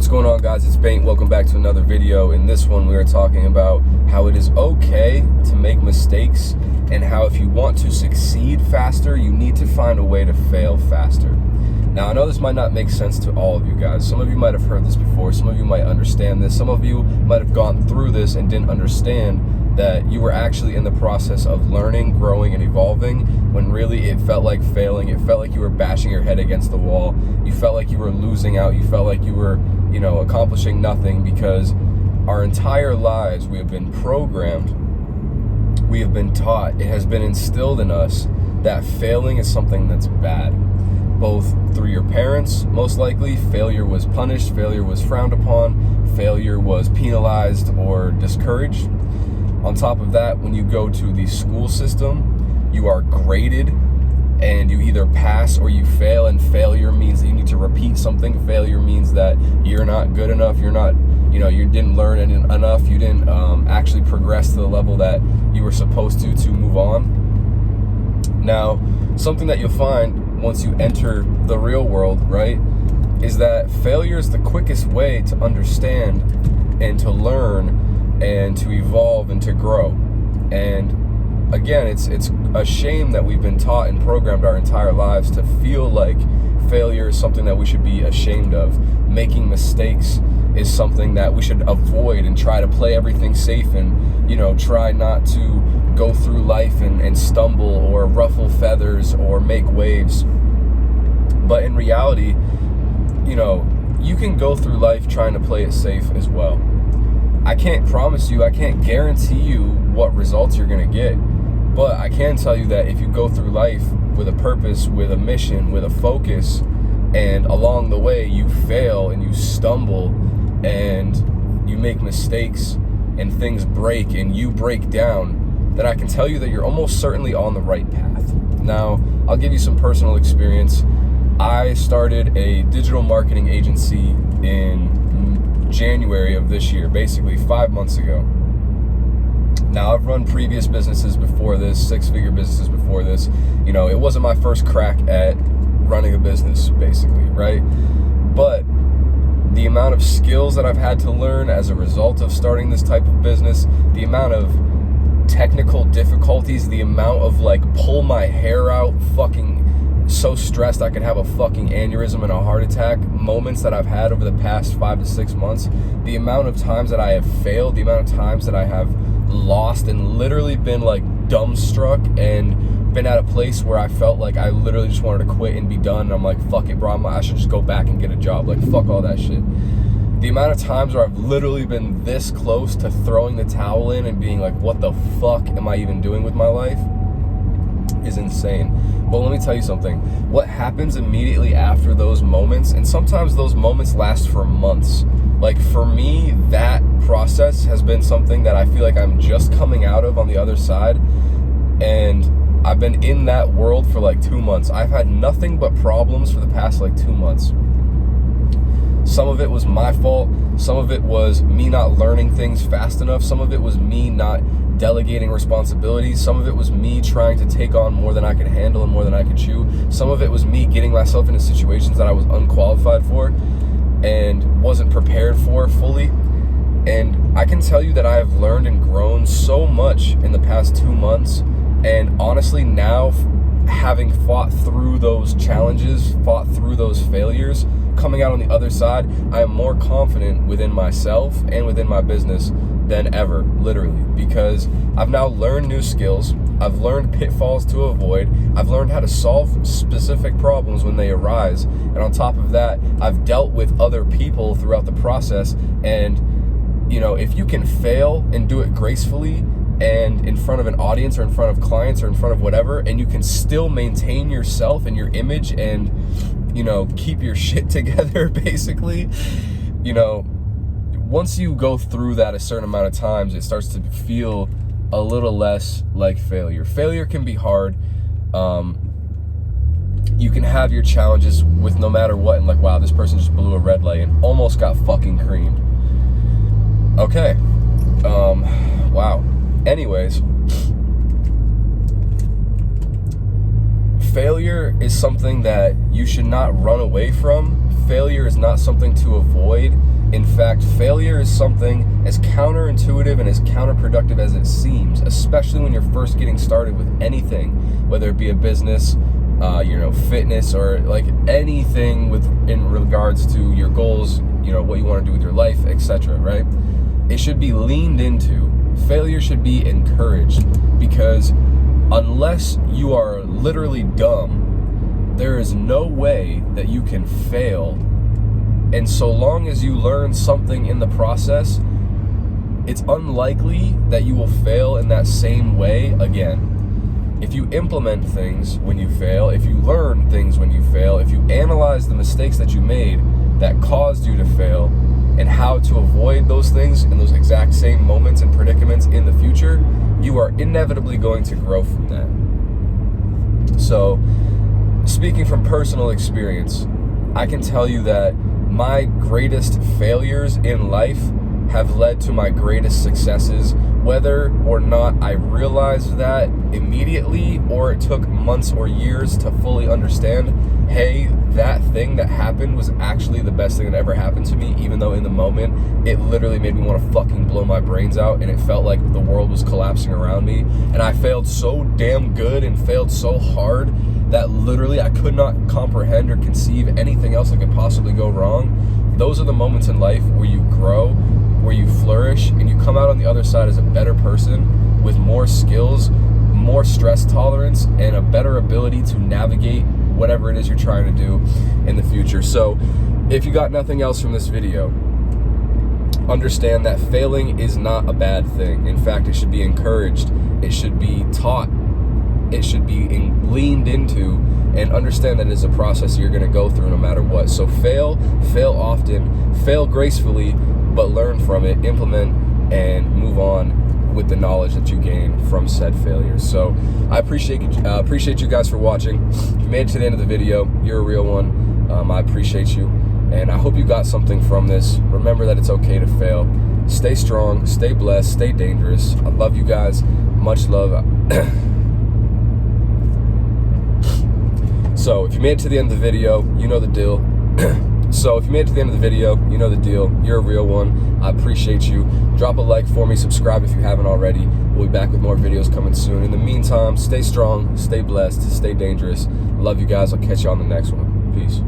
What's going on, guys? It's Bengt. Welcome back to another video. In this one, we are talking about how it is okay to make mistakes and how if you want to succeed faster, you need to find a way to fail faster. Now, I know this might not make sense to all of you guys. Some of you might have heard this before. Some of you might understand this. Some of you might have gone through this and didn't understand that you were actually in the process of learning, growing, and evolving when really it felt like failing. It felt like you were bashing your head against the wall. You felt like you were losing out. You felt like you were, accomplishing nothing, because our entire lives we have been programmed, we have been taught, it has been instilled in us that failing is something that's bad. Both through your parents, most likely, failure was punished, failure was frowned upon, failure was penalized or discouraged. On top of that, when you go to the school system, you are graded and you either pass or you fail, and failure means that you need to repeat something. Failure means that you're not good enough, you didn't learn enough, you didn't actually progress to the level that you were supposed to move on. Now, something that you'll find once you enter the real world, right, is that failure is the quickest way to understand and to learn and to evolve and to grow. And again, it's a shame that we've been taught and programmed our entire lives to feel like failure is something that we should be ashamed of. Making mistakes is something that we should avoid and try to play everything safe and, try not to go through life and stumble or ruffle feathers or make waves. But in reality, you can go through life trying to play it safe as well. I can't promise you, I can't guarantee you what results you're going to get. But I can tell you that if you go through life with a purpose, with a mission, with a focus, and along the way you fail and you stumble and you make mistakes and things break and you break down, then I can tell you that you're almost certainly on the right path. Now, I'll give you some personal experience. I started a digital marketing agency in January of this year, basically 5 months ago. Now, I've run previous businesses before this, six-figure businesses before this. It wasn't my first crack at running a business, basically, right? But the amount of skills that I've had to learn as a result of starting this type of business, the amount of technical difficulties, the amount of pull my hair out, fucking so stressed I could have a fucking aneurysm and a heart attack moments that I've had over the past 5 to 6 months, the amount of times that I have failed, the amount of times that I have lost and literally been dumbstruck and been at a place where I felt like I literally just wanted to quit and be done, and I'm like, fuck it, bro, I should just go back and get a job, fuck all that shit. The amount of times where I've literally been this close to throwing the towel in and being like, what the fuck am I even doing with my life, is insane. But let me tell you something. What happens immediately after those moments, and sometimes those moments last for months. For me, that process has been something that I feel like I'm just coming out of on the other side. And I've been in that world for 2 months. I've had nothing but problems for the past 2 months. Some of it was my fault. Some of it was me not learning things fast enough. Some of it was me not delegating responsibilities. Some of it was me trying to take on more than I could handle and more than I could chew. Some of it was me getting myself into situations that I was unqualified for and wasn't prepared for fully. And I can tell you that I have learned and grown so much in the past 2 months. And honestly, now, having fought through those challenges, fought through those failures, coming out on the other side, I am more confident within myself and within my business than ever, literally, because I've now learned new skills. I've learned pitfalls to avoid. I've learned how to solve specific problems when they arise. And on top of that, I've dealt with other people throughout the process. And, if you can fail and do it gracefully and in front of an audience or in front of clients or in front of whatever, and you can still maintain yourself and your image and, keep your shit together, basically, once you go through that a certain amount of times, it starts to feel a little less like failure. Failure can be hard. You can have your challenges with no matter what, and wow, this person just blew a red light and almost got fucking creamed. Okay. Wow. Anyways, failure is something that you should not run away from. failure is not something to avoid. In fact, failure is something as counterintuitive and as counterproductive as it seems, especially when you're first getting started with anything, whether it be a business, fitness, or like anything in regards to your goals, what you want to do with your life, etc., right? It should be leaned into. Failure should be encouraged, because unless you are literally dumb, there is no way that you can fail. And so long as you learn something in the process, it's unlikely that you will fail in that same way again. If you implement things when you fail, if you learn things when you fail, if you analyze the mistakes that you made that caused you to fail and how to avoid those things in those exact same moments and predicaments in the future, you are inevitably going to grow from that. So, speaking from personal experience, I can tell you that my greatest failures in life have led to my greatest successes, whether or not I realized that immediately or it took months or years to fully understand, hey, that thing that happened was actually the best thing that ever happened to me, even though in the moment it literally made me want to fucking blow my brains out, and it felt like the world was collapsing around me, and I failed so damn good and failed so hard that literally I could not comprehend or conceive anything else that could possibly go wrong. Those are the moments in life where you grow, where you flourish, and you come out on the other side as a better person with more skills, more stress tolerance, and a better ability to navigate whatever it is you're trying to do in the future. So if you got nothing else from this video, understand that failing is not a bad thing. In fact, it should be encouraged. It should be taught. It should be leaned into, and understand that it is a process you're going to go through no matter what. So fail often, fail gracefully, but learn from it, implement, and move on with the knowledge that you gain from said failures. So I appreciate you guys for watching. If you made it to the end of the video, you're a real one. I appreciate you, and I hope you got something from this. Remember that it's okay to fail. Stay strong, stay blessed, stay dangerous. I love you guys. Much love. So if you made it to the end of the video, you know the deal. You're a real one. I appreciate you. Drop a like for me. Subscribe if you haven't already. We'll be back with more videos coming soon. In the meantime, stay strong, stay blessed, stay dangerous. Love you guys. I'll catch you on the next one. Peace.